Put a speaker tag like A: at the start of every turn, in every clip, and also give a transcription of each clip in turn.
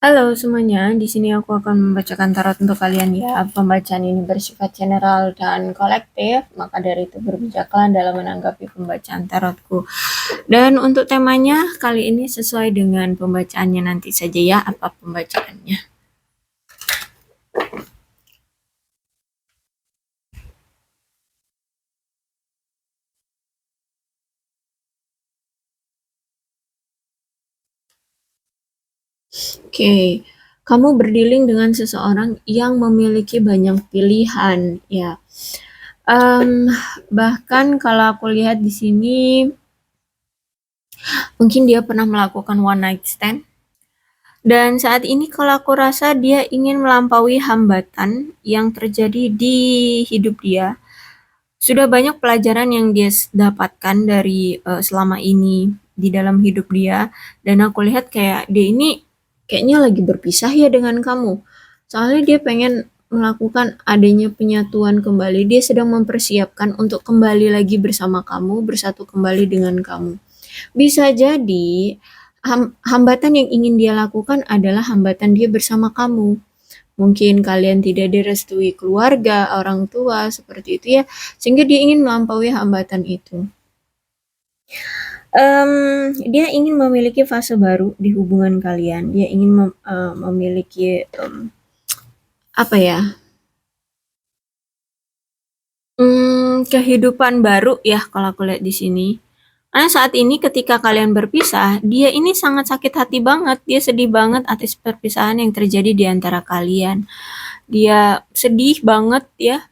A: Halo semuanya, di sini aku akan membacakan tarot untuk kalian ya. Pembacaan ini bersifat general dan kolektif, maka dari itu berbijaklah dalam menanggapi pembacaan tarotku. Dan untuk temanya kali ini sesuai dengan pembacaannya nanti saja ya, apa pembacaannya. Oke, kamu berdealing dengan seseorang yang memiliki banyak pilihan ya. Um, Bahkan kalau aku lihat di sini, mungkin dia pernah melakukan one night stand. Dan saat ini kalau aku rasa dia ingin melampaui hambatan yang terjadi di hidup dia. Sudah banyak pelajaran yang dia dapatkan dari selama ini di dalam hidup dia. Dan aku lihat kayak dia ini kayaknya lagi berpisah ya dengan kamu. Soalnya dia pengen melakukan adanya penyatuan kembali. Dia sedang mempersiapkan untuk kembali lagi bersama kamu, bersatu kembali dengan kamu. Bisa jadi hambatan yang ingin dia lakukan adalah hambatan dia bersama kamu. Mungkin kalian tidak direstui keluarga, orang tua, seperti itu ya, sehingga dia ingin melampaui hambatan itu. Dia ingin memiliki fase baru di hubungan kalian. Dia ingin memiliki apa ya? Kehidupan baru ya kalau aku lihat di sini. Karena saat ini ketika kalian berpisah, dia ini sangat sakit hati banget. Dia sedih banget atas perpisahan yang terjadi di antara kalian. Dia sedih banget ya.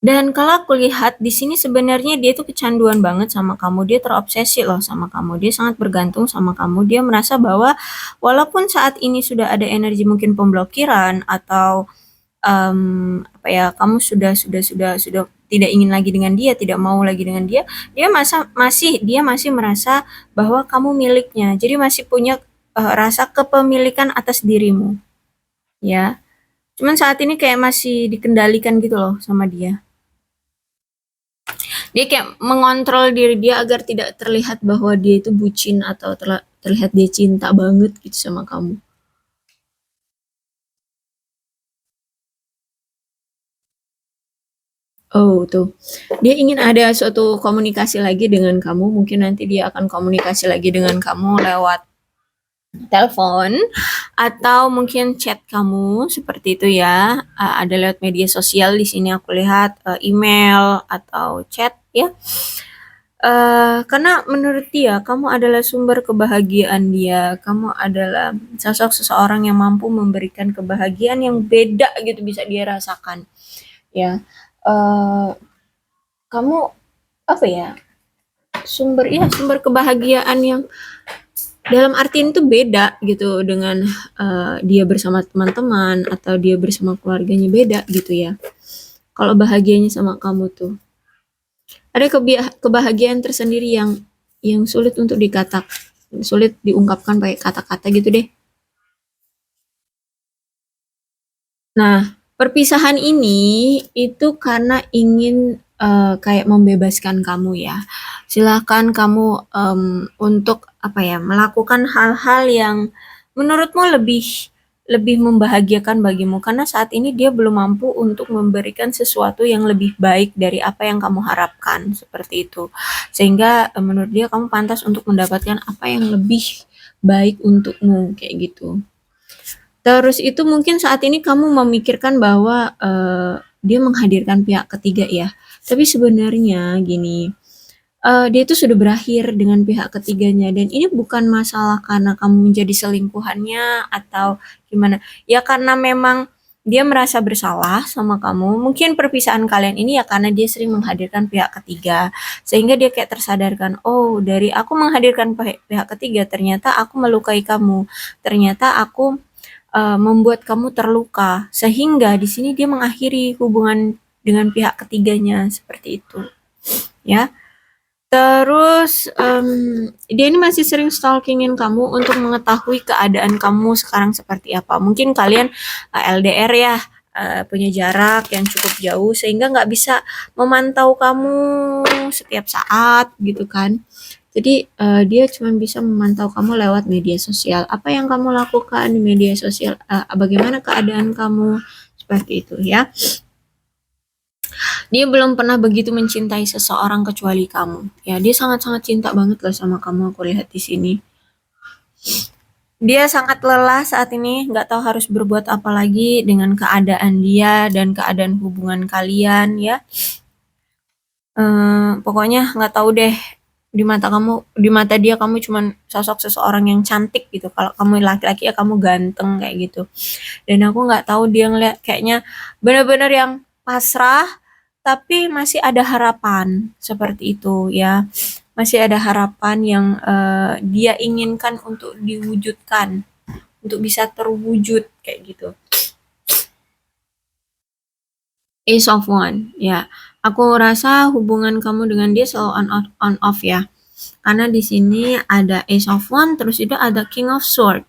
A: Dan kalau aku lihat di sini sebenarnya dia tuh kecanduan banget sama kamu. Dia terobsesi loh sama kamu. Dia sangat bergantung sama kamu. Dia merasa bahwa walaupun saat ini sudah ada energi mungkin pemblokiran atau apa ya, kamu sudah tidak ingin lagi dengan dia, tidak mau lagi dengan dia, dia masih merasa bahwa kamu miliknya. Jadi masih punya rasa kepemilikan atas dirimu, ya. Cuman saat ini kayak masih dikendalikan gitu loh sama dia. Dia kayak mengontrol diri dia agar tidak terlihat bahwa dia itu bucin atau terlihat dia cinta banget gitu sama kamu. Oh, tuh. Dia ingin ada suatu komunikasi lagi dengan kamu. Mungkin nanti dia akan komunikasi lagi dengan kamu lewat telepon atau mungkin chat kamu seperti itu ya. Ada lewat media sosial di sini aku lihat email atau chat ya. Karena menurut dia kamu adalah sumber kebahagiaan dia. Kamu adalah sosok seseorang yang mampu memberikan kebahagiaan yang beda gitu bisa dia rasakan. Ya, eh kamu apa ya, sumber kebahagiaan yang dalam artian itu beda gitu dengan dia bersama teman-teman atau dia bersama keluarganya, beda gitu ya. Kalau bahagianya sama kamu tuh ada kebahagiaan tersendiri yang sulit untuk sulit diungkapkan pakai kata-kata gitu deh. Nah, perpisahan ini itu karena ingin kayak membebaskan kamu ya. Silakan kamu untuk apa ya, melakukan hal-hal yang menurutmu lebih lebih membahagiakan bagimu karena saat ini dia belum mampu untuk memberikan sesuatu yang lebih baik dari apa yang kamu harapkan seperti itu. Sehingga menurut dia kamu pantas untuk mendapatkan apa yang lebih baik untukmu kayak gitu. Terus itu mungkin saat ini kamu memikirkan bahwa dia menghadirkan pihak ketiga ya. Tapi sebenarnya gini, dia itu sudah berakhir dengan pihak ketiganya dan ini bukan masalah karena kamu menjadi selingkuhannya atau gimana. Ya karena memang dia merasa bersalah sama kamu. Mungkin perpisahan kalian ini ya karena dia sering menghadirkan pihak ketiga. Sehingga dia kayak tersadarkan, oh dari aku menghadirkan pihak ketiga ternyata aku melukai kamu. Ternyata aku membuat kamu terluka sehingga di sini dia mengakhiri hubungan dengan pihak ketiganya seperti itu ya. Terus dia ini masih sering stalkingin kamu untuk mengetahui keadaan kamu sekarang seperti apa. Mungkin kalian LDR ya, punya jarak yang cukup jauh sehingga nggak bisa memantau kamu setiap saat gitu kan. Jadi dia cuma bisa memantau kamu lewat media sosial. Apa yang kamu lakukan di media sosial, bagaimana keadaan kamu, seperti itu ya. Dia belum pernah begitu mencintai seseorang kecuali kamu. Ya, dia sangat-sangat cinta banget loh sama kamu, aku lihat di sini. Dia sangat lelah saat ini, nggak tahu harus berbuat apa lagi dengan keadaan dia dan keadaan hubungan kalian ya. Pokoknya nggak tahu deh, di mata dia kamu cuman sosok seseorang yang cantik gitu. Kalau kamu laki-laki ya kamu ganteng kayak gitu. Dan aku nggak tahu dia ngeliat kayaknya benar-benar yang pasrah, tapi masih ada harapan seperti itu ya. Masih ada harapan yang dia inginkan untuk diwujudkan, untuk bisa terwujud kayak gitu. Ace of One, ya. Aku rasa hubungan kamu dengan dia selalu on off ya. Karena di sini ada Ace of One, terus itu ada King of Sword.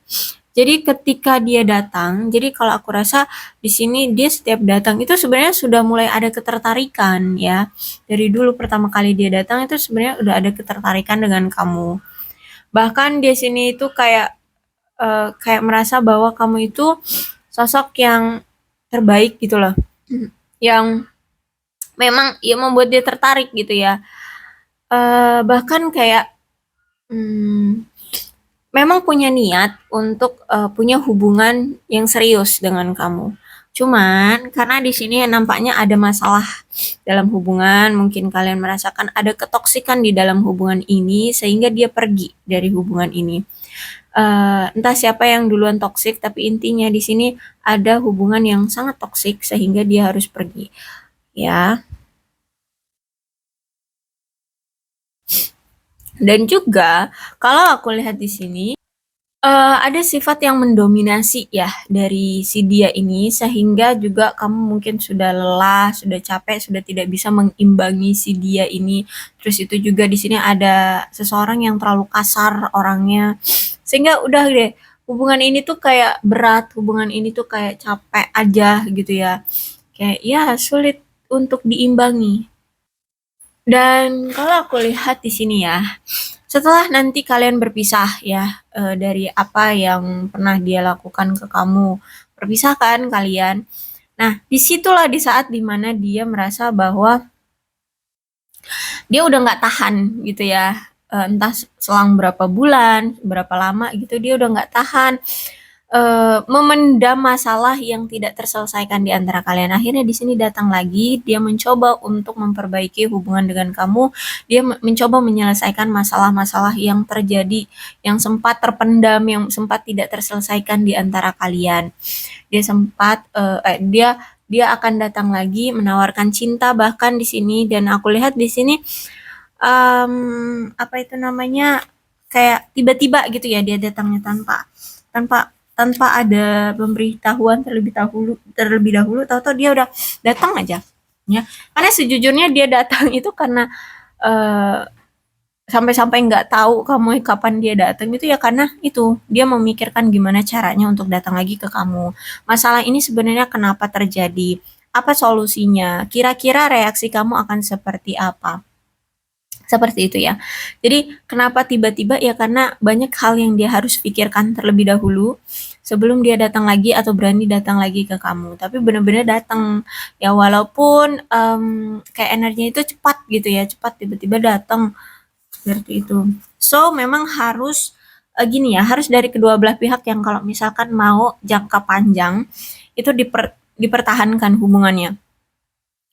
A: Jadi ketika dia datang, jadi kalau aku rasa di sini dia setiap datang itu sebenarnya sudah mulai ada ketertarikan ya. Dari dulu pertama kali dia datang itu sebenarnya udah ada ketertarikan dengan kamu. Bahkan di sini itu kayak merasa bahwa kamu itu sosok yang terbaik gitu loh. Yang memang ya membuat dia tertarik gitu ya. Bahkan kayak memang punya niat untuk punya hubungan yang serius dengan kamu. Cuman karena di sini nampaknya ada masalah dalam hubungan, mungkin kalian merasakan ada ketoksikan di dalam hubungan ini sehingga dia pergi dari hubungan ini. Entah siapa yang duluan toksik, tapi intinya di sini ada hubungan yang sangat toksik sehingga dia harus pergi. Ya. Dan juga kalau aku lihat di sini ada sifat yang mendominasi ya dari si dia ini sehingga juga kamu mungkin sudah lelah, sudah capek, sudah tidak bisa mengimbangi si dia ini. Terus itu juga di sini ada seseorang yang terlalu kasar orangnya. Sehingga udah deh, hubungan ini tuh kayak berat, hubungan ini tuh kayak capek aja gitu ya. Kayak ya sulit untuk diimbangi. Dan kalau aku lihat di sini ya, setelah nanti kalian berpisah ya, dari apa yang pernah dia lakukan ke kamu, berpisah kan kalian. Nah, disitulah di saat dimana dia merasa bahwa dia udah nggak tahan gitu ya, entah selang berapa bulan, berapa lama gitu, dia udah nggak tahan memendam masalah yang tidak terselesaikan di antara kalian. Akhirnya di sini datang lagi, dia mencoba untuk memperbaiki hubungan dengan kamu. Dia mencoba menyelesaikan masalah-masalah yang terjadi, yang sempat terpendam, yang sempat tidak terselesaikan di antara kalian. Dia sempat dia akan datang lagi menawarkan cinta bahkan di sini, dan aku lihat di sini apa itu namanya, kayak tiba-tiba gitu ya dia datangnya tanpa tanpa ada pemberitahuan terlebih dahulu, tahu-tahu dia udah datang aja ya. Karena sejujurnya dia datang itu karena eh, sampai-sampai nggak tahu kamu kapan dia datang itu ya, karena itu dia memikirkan gimana caranya untuk datang lagi ke kamu. Masalah ini sebenarnya kenapa terjadi, apa solusinya, kira-kira reaksi kamu akan seperti apa, seperti itu ya. Jadi kenapa tiba-tiba ya, karena banyak hal yang dia harus pikirkan terlebih dahulu sebelum dia datang lagi atau berani datang lagi ke kamu. Tapi benar-benar datang ya, walaupun kayak energinya itu cepat gitu ya, cepat tiba-tiba datang seperti itu. So memang harus gini ya, harus dari kedua belah pihak yang kalau misalkan mau jangka panjang itu dipertahankan hubungannya.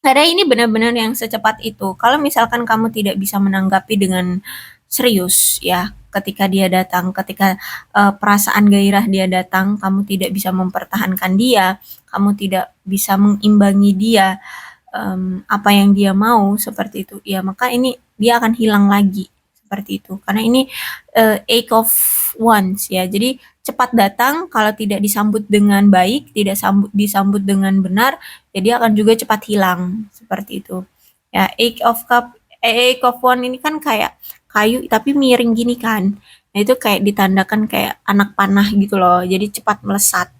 A: Karena ini benar-benar yang secepat itu. Kalau misalkan kamu tidak bisa menanggapi dengan serius ya, ketika dia datang, ketika perasaan gairah dia datang, kamu tidak bisa mempertahankan dia, kamu tidak bisa mengimbangi dia, apa yang dia mau seperti itu. Ya, maka ini dia akan hilang lagi seperti itu. Karena ini Eight of Wands ya. Jadi cepat datang, kalau tidak disambut dengan baik, tidak disambut dengan benar, jadi akan juga cepat hilang seperti itu. Ya, Eight of Wands ini kan kayak kayu tapi miring gini kan. Nah, itu kayak ditandakan kayak anak panah gitu loh. Jadi cepat melesat.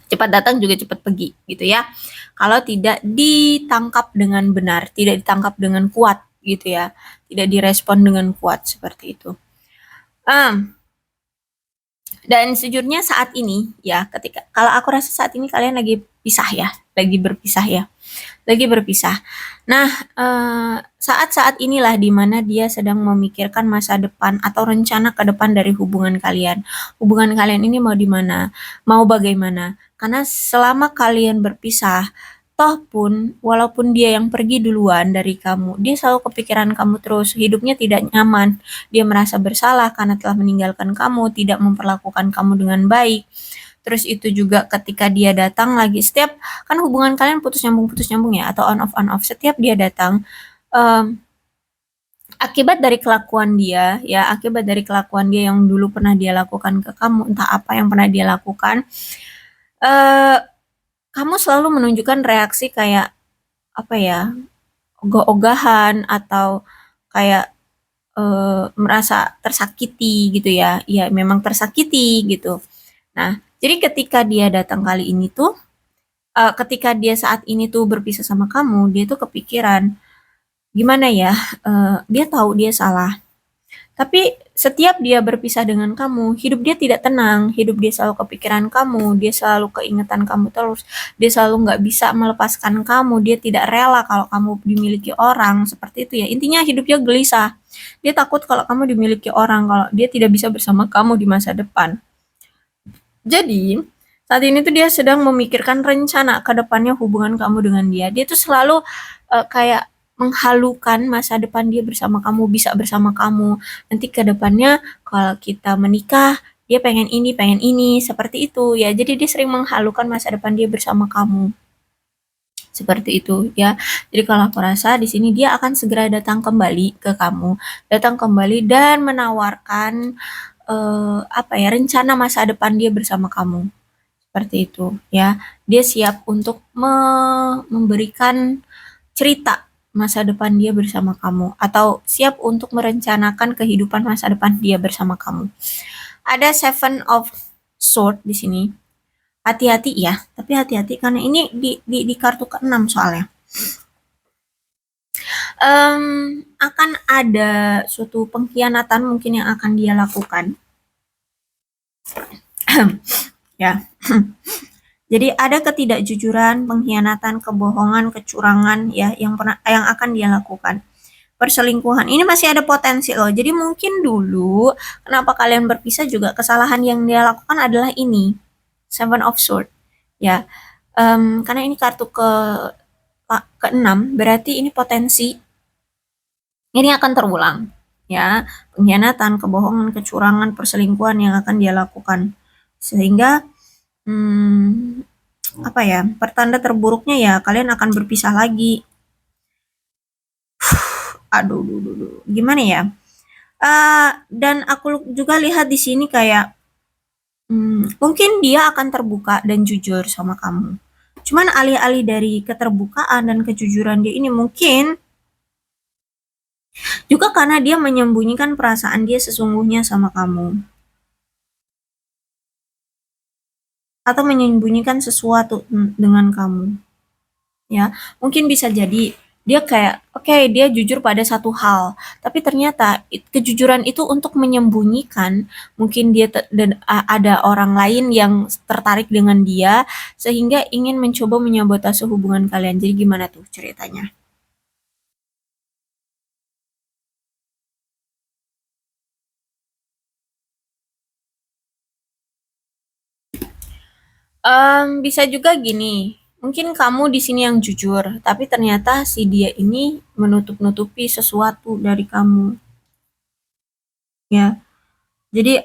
A: Cepat datang juga cepat pergi gitu ya. Kalau tidak ditangkap dengan benar, tidak ditangkap dengan kuat gitu ya, tidak direspon dengan kuat seperti itu. Dan sejujurnya saat ini ya, ketika kalau aku rasa saat ini kalian lagi pisah ya, lagi berpisah ya, lagi berpisah. Nah, saat-saat inilah dimana dia sedang memikirkan masa depan atau rencana ke depan dari hubungan kalian. Hubungan kalian ini mau di mana, mau bagaimana. Karena selama kalian berpisah, toh pun walaupun dia yang pergi duluan dari kamu, dia selalu kepikiran kamu terus, hidupnya tidak nyaman. Dia merasa bersalah karena telah meninggalkan kamu, tidak memperlakukan kamu dengan baik. Terus itu juga ketika dia datang lagi, setiap kan hubungan kalian putus nyambung ya, atau on off. Setiap dia datang, akibat dari kelakuan dia ya, akibat dari kelakuan dia yang dulu pernah dia lakukan ke kamu, entah apa yang pernah dia lakukan, eh kamu selalu menunjukkan reaksi kayak apa ya, ogah-ogahan atau kayak merasa tersakiti gitu ya. Ya memang tersakiti gitu. Nah, jadi ketika dia datang kali ini tuh, ketika dia saat ini tuh berpisah sama kamu, dia tuh kepikiran, gimana ya, dia tahu dia salah. Tapi setiap dia berpisah dengan kamu, hidup dia tidak tenang, hidup dia selalu kepikiran kamu, dia selalu keingetan kamu terus, dia selalu nggak bisa melepaskan kamu, dia tidak rela kalau kamu dimiliki orang, seperti itu ya. Intinya hidupnya gelisah. Dia takut kalau kamu dimiliki orang, kalau dia tidak bisa bersama kamu di masa depan. Jadi, saat ini tuh dia sedang memikirkan rencana ke depannya hubungan kamu dengan dia. Dia tuh selalu kayak menghalukan masa depan dia bersama kamu, bisa bersama kamu. Nanti ke depannya kalau kita menikah, dia pengen ini, seperti itu ya. Jadi dia sering menghalukan masa depan dia bersama kamu. Seperti itu ya. Jadi kalau aku rasa di sini dia akan segera datang kembali ke kamu, datang kembali dan menawarkan apa ya, rencana masa depan dia bersama kamu. Seperti itu ya. Dia siap untuk memberikan cerita masa depan dia bersama kamu atau siap untuk merencanakan kehidupan masa depan dia bersama kamu. Ada Seven of Sword di sini. Hati-hati ya, tapi hati-hati karena ini di kartu ke-6 soalnya. Akan ada suatu pengkhianatan mungkin yang akan dia lakukan. Ya. Jadi ada ketidakjujuran, pengkhianatan, kebohongan, kecurangan ya yang akan dia lakukan. Perselingkuhan ini masih ada potensi loh. Jadi mungkin dulu kenapa kalian berpisah juga kesalahan yang dia lakukan adalah ini. Seven of Sword. Ya. Karena ini kartu ke-6 berarti ini potensi ini akan terulang ya, pengkhianatan, kebohongan, kecurangan, perselingkuhan yang akan dia lakukan. Sehingga apa ya, pertanda terburuknya ya kalian akan berpisah lagi. Aduh, gimana ya? Dan aku juga lihat di sini kayak mungkin dia akan terbuka dan jujur sama kamu. Cuman alih-alih dari keterbukaan dan kejujuran dia ini mungkin juga karena dia menyembunyikan perasaan dia sesungguhnya sama kamu. Atau menyembunyikan sesuatu dengan kamu. Ya, mungkin bisa jadi dia kayak oke, dia jujur pada satu hal, tapi ternyata kejujuran itu untuk menyembunyikan mungkin dia dan ada orang lain yang tertarik dengan dia sehingga ingin mencoba menyabotase hubungan kalian. Jadi gimana tuh ceritanya? Bisa juga gini, mungkin kamu di sini yang jujur, tapi ternyata si dia ini menutup-nutupi sesuatu dari kamu. Ya, jadi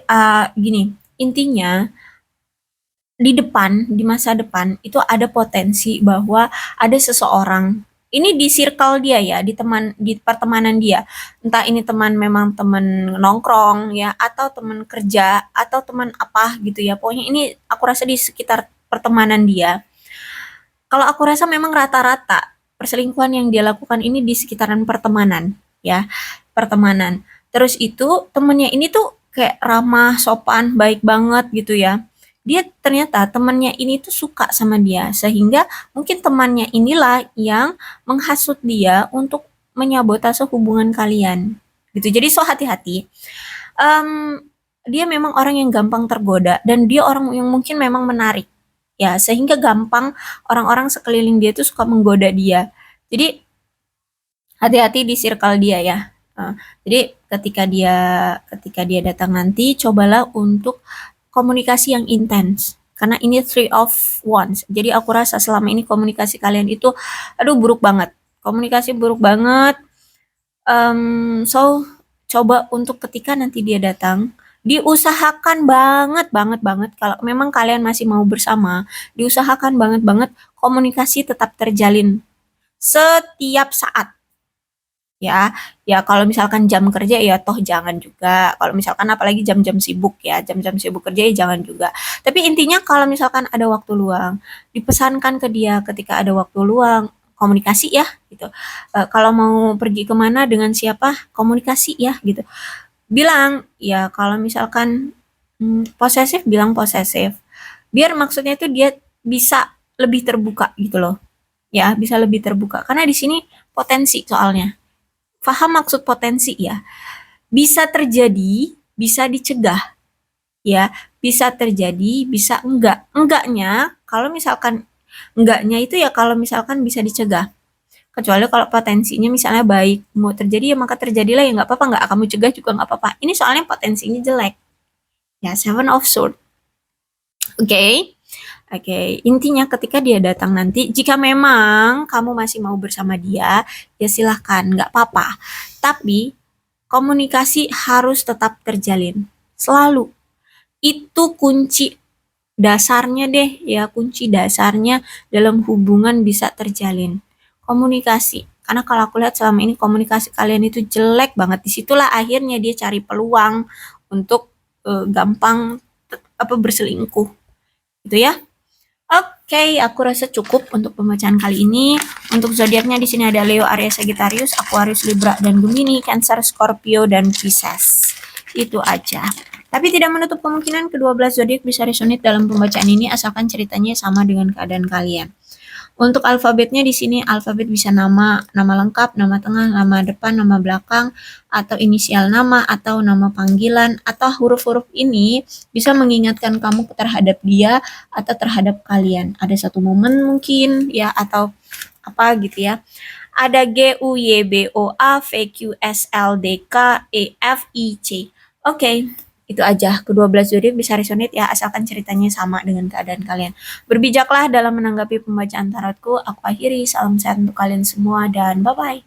A: gini, intinya di masa depan itu ada potensi bahwa ada seseorang ini di circle dia ya, di pertemanan dia. Entah ini teman memang teman nongkrong ya, atau teman kerja, atau teman apa gitu ya. Pokoknya ini aku rasa di sekitar pertemanan dia. Kalau aku rasa memang rata-rata perselingkuhan yang dia lakukan ini di sekitaran pertemanan ya, pertemanan. Terus itu temennya ini tuh kayak ramah, sopan, baik banget gitu ya. Dia ternyata temannya ini tuh suka sama dia sehingga mungkin temannya inilah yang menghasut dia untuk menyabotase hubungan kalian gitu. Jadi so hati-hati. Dia memang orang yang gampang tergoda dan dia orang yang mungkin memang menarik ya, sehingga gampang orang-orang sekeliling dia tuh suka menggoda dia. Jadi hati-hati di circle dia ya. Jadi ketika dia datang nanti, cobalah untuk komunikasi yang intens. Karena ini three of wands. Jadi aku rasa selama ini komunikasi kalian itu, aduh buruk banget. Komunikasi buruk banget. So coba untuk ketika nanti dia datang, diusahakan banget kalau memang kalian masih mau bersama, diusahakan banget komunikasi tetap terjalin setiap saat. Ya, ya kalau misalkan jam kerja ya toh jangan juga. Kalau misalkan apalagi jam-jam sibuk ya, jam-jam sibuk kerja ya jangan juga. Tapi intinya kalau misalkan ada waktu luang, dipesankan ke dia ketika ada waktu luang, komunikasi ya gitu. Kalau mau pergi kemana dengan siapa, komunikasi ya gitu. Bilang ya kalau misalkan posesif, bilang posesif. Biar maksudnya itu dia bisa lebih terbuka gitu loh. Ya, bisa lebih terbuka. Karena di sini potensi soalnya. Paham maksud potensi ya? Bisa terjadi, bisa dicegah. Ya, bisa terjadi, bisa enggak. Enggaknya, kalau misalkan enggaknya itu ya kalau misalkan bisa dicegah. Kecuali kalau potensinya misalnya baik, mau terjadi ya maka terjadilah ya nggak apa-apa, nggak kamu cegah juga nggak apa-apa. Ini soalnya potensinya jelek. Ya, Seven of Swords. Oke. Oke, intinya ketika dia datang nanti, jika memang kamu masih mau bersama dia, ya silahkan, nggak apa-apa. Tapi komunikasi harus tetap terjalin, selalu. Itu kunci dasarnya deh, ya kunci dasarnya dalam hubungan bisa terjalin. Komunikasi. Karena kalau aku lihat selama ini komunikasi kalian itu jelek banget. Disitulah akhirnya dia cari peluang untuk gampang berselingkuh, gitu ya. Oke, aku rasa cukup untuk pembacaan kali ini. Untuk zodiaknya di sini ada Leo, Aries, Sagittarius, Aquarius, Libra, dan Gemini, Cancer, Scorpio, dan Pisces. Itu aja. Tapi tidak menutup kemungkinan kedua belas zodiak bisa resonate dalam pembacaan ini asalkan ceritanya sama dengan keadaan kalian. Untuk alfabetnya di sini alfabet bisa nama lengkap, nama tengah, nama depan, nama belakang, atau inisial nama, atau nama panggilan, atau huruf-huruf ini bisa mengingatkan kamu terhadap dia atau terhadap kalian. Ada satu momen mungkin ya atau apa gitu ya. Ada G, U, Y, B, O, A, V, Q, S, L, D, K, E, F, I, C. Oke. Itu aja, kedua belas zodiak bisa resonate ya, asalkan ceritanya sama dengan keadaan kalian. Berbijaklah dalam menanggapi pembacaan tarotku. Aku akhiri, salam sehat untuk kalian semua, dan bye-bye.